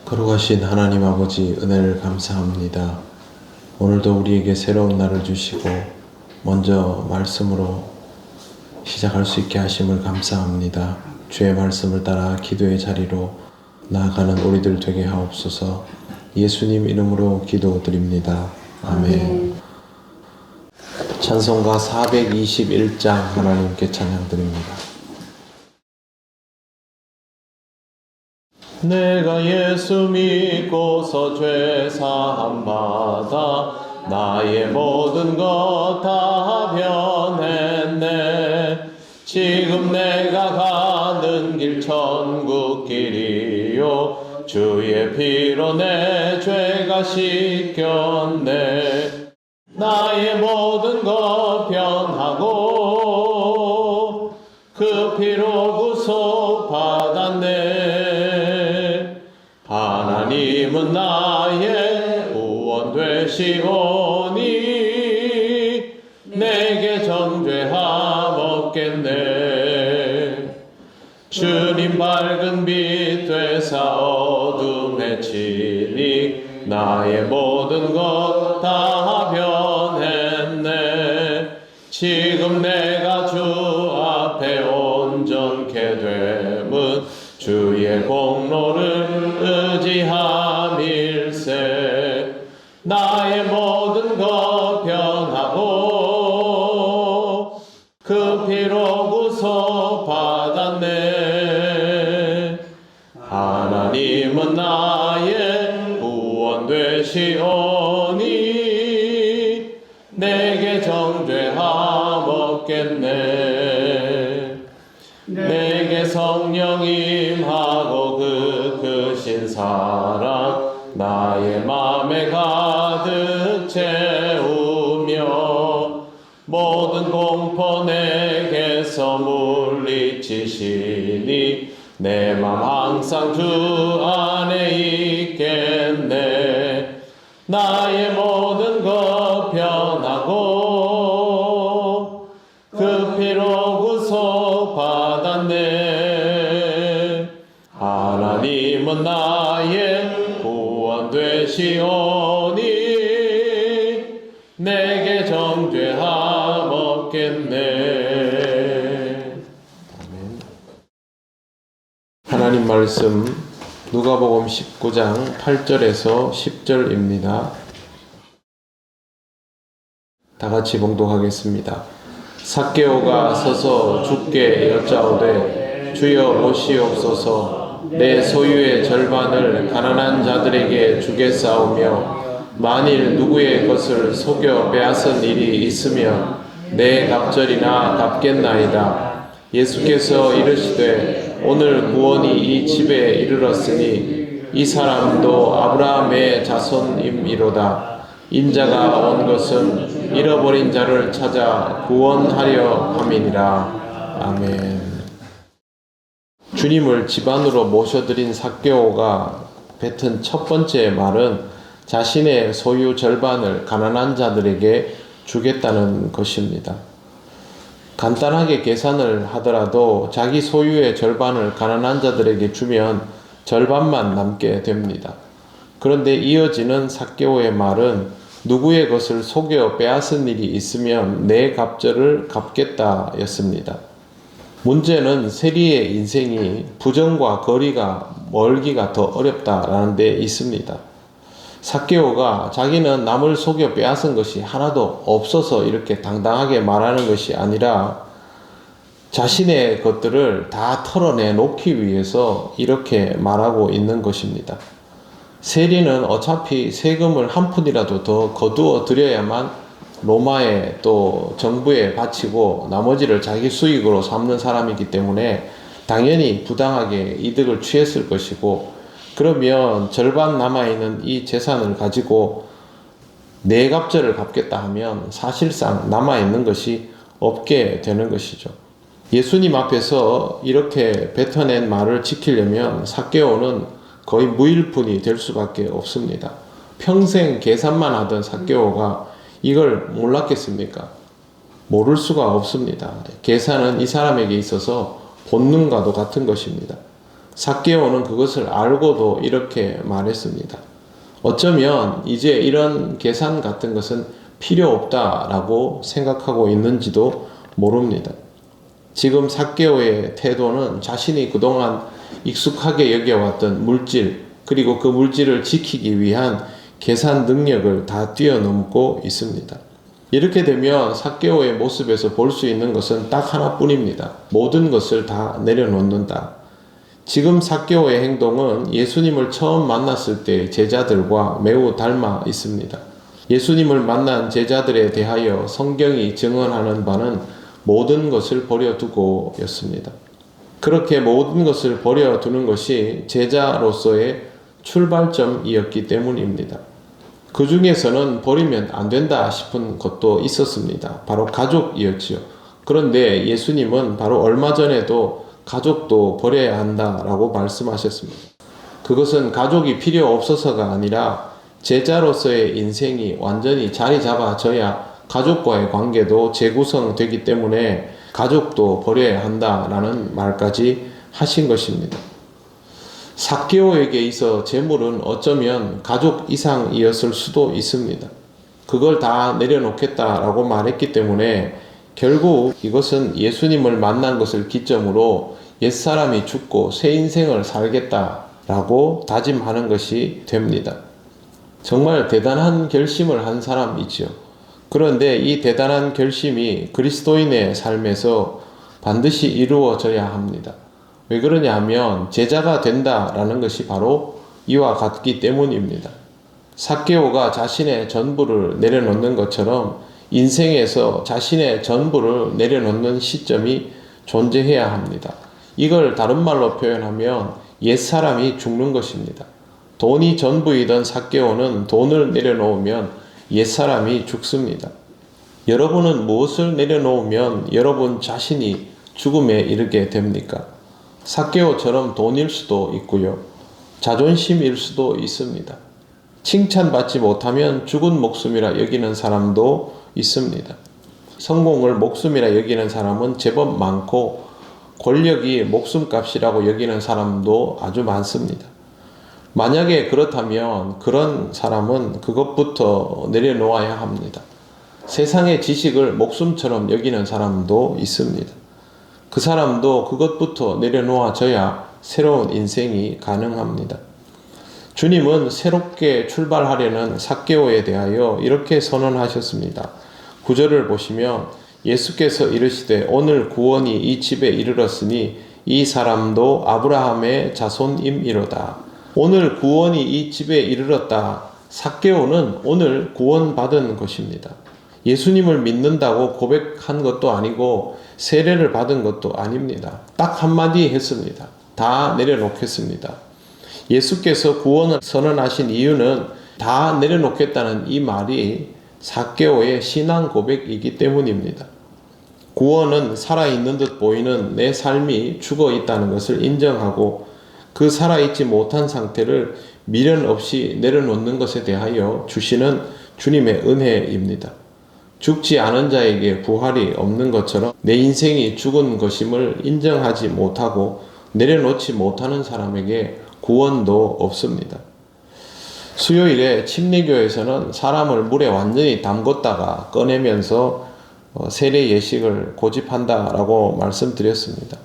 거룩하신 하나님 아버지, 은혜를 감사합니다. 오늘도 우리에게 새로운 날을 주시고 먼저 말씀으로 시작할 수 있게 하심을 감사합니다. 주의 말씀을 따라 기도의 자리로 나아가는 우리들 되게 하옵소서. 예수님 이름으로 기도드립니다. 아멘. 찬송가 421장 하나님께 찬양드립니다. 내가 예수 믿고서 죄 사함 받아 나의 모든 것 다 변했네. 지금 내가 가는 길 천국 길이요 주의 피로 내 죄가 씻겼네. 나의 모든 것 변하고 그 피로 구속 받았네. 하나님은 나의 구원 되시오니 내게 정죄함 없겠네. 주님 밝은 빛 되사 어둠에 치니 나의 모든 것 다 변했네. 지금 내가 주 앞에 온전케 됨은 주의 공로를 의지함일세. 나의 모든 것 변하고 그 피로 구속 받았네. 하나님은 나의 구원 되시오니 내게 정죄함 없겠네. 내게 성령 임하고 그 크신 사랑 나의 맘에 가득 채우며 모든 공포 내게서 물리치시니 내 맘 항상 주 안에 있겠네. 나의 모든 것 변하고 그 피로 구속 받았네. 하나님은 나의 구원 되시오니 내게 정죄함 없겠네. 아멘. 하나님 말씀 누가복음 19장 8절에서 10절입니다. 다 같이 봉독하겠습니다. 삭개오가 서서 주께 여짜오되 주여 보시옵소서. 내 소유의 절반을 가난한 자들에게 주겠사오며 만일 누구의 것을 속여 빼앗은 일이 있으면 내 갑절이나 갚겠나이다. 예수께서 이르시되 오늘 구원이 이 집에 이르렀으니 이 사람도 아브라함의 자손임이로다. 인자가 온 것은 잃어버린 자를 찾아 구원하려 함이니라. 아멘. 주님을 집안으로 모셔드린 삭개오가 뱉은 첫 번째 말은 자신의 소유 절반을 가난한 자들에게 주겠다는 것입니다. 간단하게 계산을 하더라도 자기 소유의 절반을 가난한 자들에게 주면 절반만 남게 됩니다. 그런데 이어지는 삭개오의 말은 누구의 것을 속여 빼앗은 일이 있으면 내 갑절을 갚겠다 였습니다. 문제는 세리의 인생이 부정과 거리가 멀기가 더 어렵다라는 데 있습니다. 삭개오가 자기는 남을 속여 빼앗은 것이 하나도 없어서 이렇게 당당하게 말하는 것이 아니라 자신의 것들을 다 털어내 놓기 위해서 이렇게 말하고 있는 것입니다. 세리는 어차피 세금을 한 푼이라도 더 거두어 드려야만 로마에 또 정부에 바치고 나머지를 자기 수익으로 삼는 사람이기 때문에 당연히 부당하게 이득을 취했을 것이고, 그러면 절반 남아있는 이 재산을 가지고 내 갑절을 갚겠다 하면 사실상 남아있는 것이 없게 되는 것이죠. 예수님 앞에서 이렇게 뱉어낸 말을 지키려면 삭개오는 거의 무일푼이 될 수밖에 없습니다. 평생 계산만 하던 삭개오가 이걸 몰랐겠습니까? 모를 수가 없습니다. 계산은 이 사람에게 있어서 본능과도 같은 것입니다. 삭개오는 그것을 알고도 이렇게 말했습니다. 어쩌면 이제 이런 계산 같은 것은 필요 없다라고 생각하고 있는지도 모릅니다. 지금 삭개오의 태도는 자신이 그동안 익숙하게 여겨왔던 물질, 그리고 그 물질을 지키기 위한 계산 능력을 다 뛰어넘고 있습니다. 이렇게 되면 삭개오의 모습에서 볼 수 있는 것은 딱 하나뿐입니다. 모든 것을 다 내려놓는다. 지금 삭개오의 행동은 예수님을 처음 만났을 때 제자들과 매우 닮아 있습니다. 예수님을 만난 제자들에 대하여 성경이 증언하는 바는 모든 것을 버려두고 였습니다. 그렇게 모든 것을 버려두는 것이 제자로서의 출발점이었기 때문입니다. 그 중에서는 버리면 안 된다 싶은 것도 있었습니다. 바로 가족이었지요. 그런데 예수님은 바로 얼마 전에도 가족도 버려야 한다라고 말씀하셨습니다. 그것은 가족이 필요 없어서가 아니라 제자로서의 인생이 완전히 자리 잡아져야 가족과의 관계도 재구성되기 때문에 가족도 버려야 한다라는 말까지 하신 것입니다. 삭개오에게 있어 재물은 어쩌면 가족 이상이었을 수도 있습니다. 그걸 다 내려놓겠다라고 말했기 때문에 결국 이것은 예수님을 만난 것을 기점으로 옛사람이 죽고 새 인생을 살겠다라고 다짐하는 것이 됩니다. 정말 대단한 결심을 한 사람이지요. 그런데 이 대단한 결심이 그리스도인의 삶에서 반드시 이루어져야 합니다. 왜 그러냐 하면 제자가 된다라는 것이 바로 이와 같기 때문입니다. 삭개오가 자신의 전부를 내려놓는 것처럼 인생에서 자신의 전부를 내려놓는 시점이 존재해야 합니다. 이걸 다른 말로 표현하면 옛사람이 죽는 것입니다. 돈이 전부이던 삭개오는 돈을 내려놓으면 옛사람이 죽습니다. 여러분은 무엇을 내려놓으면 여러분 자신이 죽음에 이르게 됩니까? 삭개오처럼 돈일 수도 있고요. 자존심일 수도 있습니다. 칭찬받지 못하면 죽은 목숨이라 여기는 사람도 있습니다. 성공을 목숨이라 여기는 사람은 제법 많고 권력이 목숨값이라고 여기는 사람도 아주 많습니다. 만약에 그렇다면 그런 사람은 그것부터 내려놓아야 합니다. 세상의 지식을 목숨처럼 여기는 사람도 있습니다. 그 사람도 그것부터 내려놓아져야 새로운 인생이 가능합니다. 주님은 새롭게 출발하려는 삭개오에 대하여 이렇게 선언하셨습니다. 9절을 보시면 예수께서 이르시되 오늘 구원이 이 집에 이르렀으니 이 사람도 아브라함의 자손임이로다. 오늘 구원이 이 집에 이르렀다. 삭개오는 오늘 구원받은 것입니다. 예수님을 믿는다고 고백한 것도 아니고 세례를 받은 것도 아닙니다. 딱 한마디 했습니다. 다 내려놓겠습니다. 예수께서 구원을 선언하신 이유는 다 내려놓겠다는 이 말이 삭개오의 신앙 고백이기 때문입니다. 구원은 살아있는 듯 보이는 내 삶이 죽어 있다는 것을 인정하고 그 살아있지 못한 상태를 미련 없이 내려놓는 것에 대하여 주시는 주님의 은혜입니다. 죽지 않은 자에게 부활이 없는 것처럼 내 인생이 죽은 것임을 인정하지 못하고 내려놓지 못하는 사람에게 구원도 없습니다. 수요일에 침례교에서는 사람을 물에 완전히 담궜다가 꺼내면서 세례 예식을 고집한다라고 말씀드렸습니다.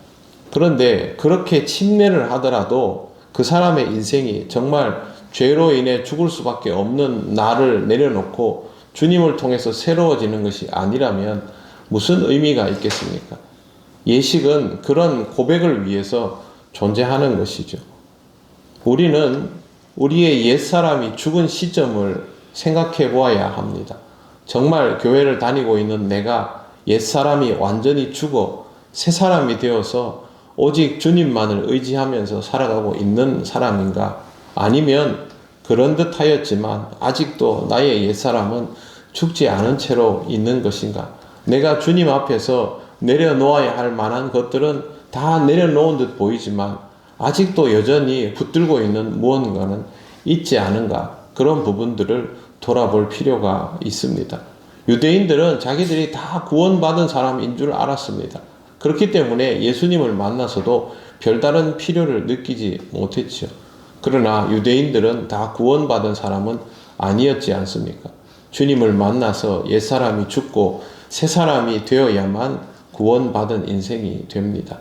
그런데 그렇게 침례를 하더라도 그 사람의 인생이 정말 죄로 인해 죽을 수밖에 없는 나를 내려놓고 주님을 통해서 새로워지는 것이 아니라면 무슨 의미가 있겠습니까? 예식은 그런 고백을 위해서 존재하는 것이죠. 우리는 우리의 옛사람이 죽은 시점을 생각해 보아야 합니다. 정말 교회를 다니고 있는 내가 옛사람이 완전히 죽어 새 사람이 되어서 오직 주님만을 의지하면서 살아가고 있는 사람인가? 아니면 그런 듯 하였지만 아직도 나의 옛사람은 죽지 않은 채로 있는 것인가? 내가 주님 앞에서 내려놓아야 할 만한 것들은 다 내려놓은 듯 보이지만 아직도 여전히 붙들고 있는 무언가는 있지 않은가? 그런 부분들을 돌아볼 필요가 있습니다. 유대인들은 자기들이 다 구원받은 사람인 줄 알았습니다. 그렇기 때문에 예수님을 만나서도 별다른 필요를 느끼지 못했죠. 그러나 유대인들은 다 구원받은 사람은 아니었지 않습니까? 주님을 만나서 옛사람이 죽고 새 사람이 되어야만 구원받은 인생이 됩니다.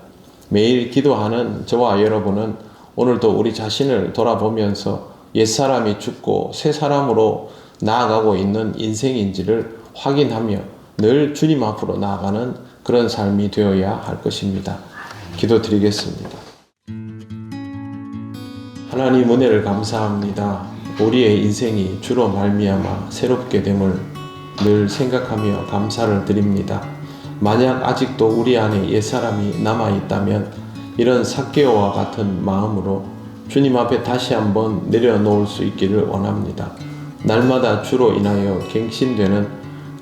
매일 기도하는 저와 여러분은 오늘도 우리 자신을 돌아보면서 옛사람이 죽고 새 사람으로 나아가고 있는 인생인지를 확인하며 늘 주님 앞으로 나아가는 그런 삶이 되어야 할 것입니다. 기도드리겠습니다. 하나님 은혜를 감사합니다. 우리의 인생이 주로 말미암아 새롭게 됨을 늘 생각하며 감사를 드립니다. 만약 아직도 우리 안에 옛사람이 남아있다면 이런 삭개오와 같은 마음으로 주님 앞에 다시 한번 내려놓을 수 있기를 원합니다. 날마다 주로 인하여 갱신되는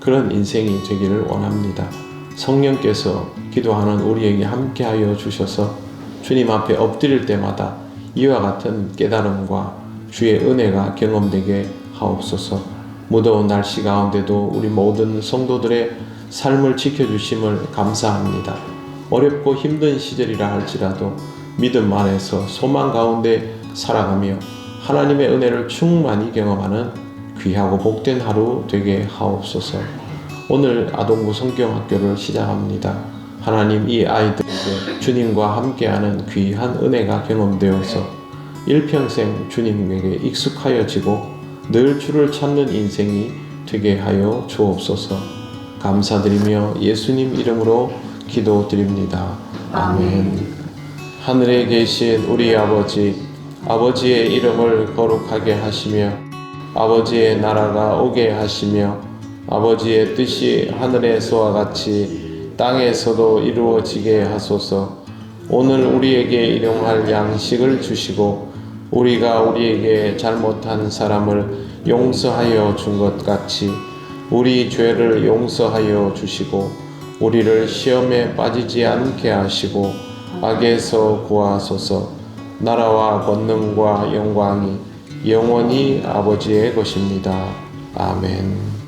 그런 인생이 되기를 원합니다. 성령께서 기도하는 우리에게 함께하여 주셔서 주님 앞에 엎드릴 때마다 이와 같은 깨달음과 주의 은혜가 경험되게 하옵소서. 무더운 날씨 가운데도 우리 모든 성도들의 삶을 지켜주심을 감사합니다. 어렵고 힘든 시절이라 할지라도 믿음 안에서 소망 가운데 살아가며 하나님의 은혜를 충만히 경험하는 귀하고 복된 하루 되게 하옵소서. 오늘 아동구 성경학교를 시작합니다. 하나님, 이 아이들에게 주님과 함께하는 귀한 은혜가 경험되어서 일평생 주님에게 익숙하여지고 늘 주를 찾는 인생이 되게 하여 주옵소서. 감사드리며 예수님 이름으로 기도드립니다. 아멘. 하늘에 계신 우리 아버지, 아버지의 이름을 거룩하게 하시며 아버지의 나라가 오게 하시며 아버지의 뜻이 하늘에서와 같이 땅에서도 이루어지게 하소서. 오늘 우리에게 일용할 양식을 주시고 우리가 우리에게 잘못한 사람을 용서하여 준 것 같이 우리 죄를 용서하여 주시고 우리를 시험에 빠지지 않게 하시고 악에서 구하소서. 나라와 권능과 영광이 영원히 아버지의 것입니다. 아멘.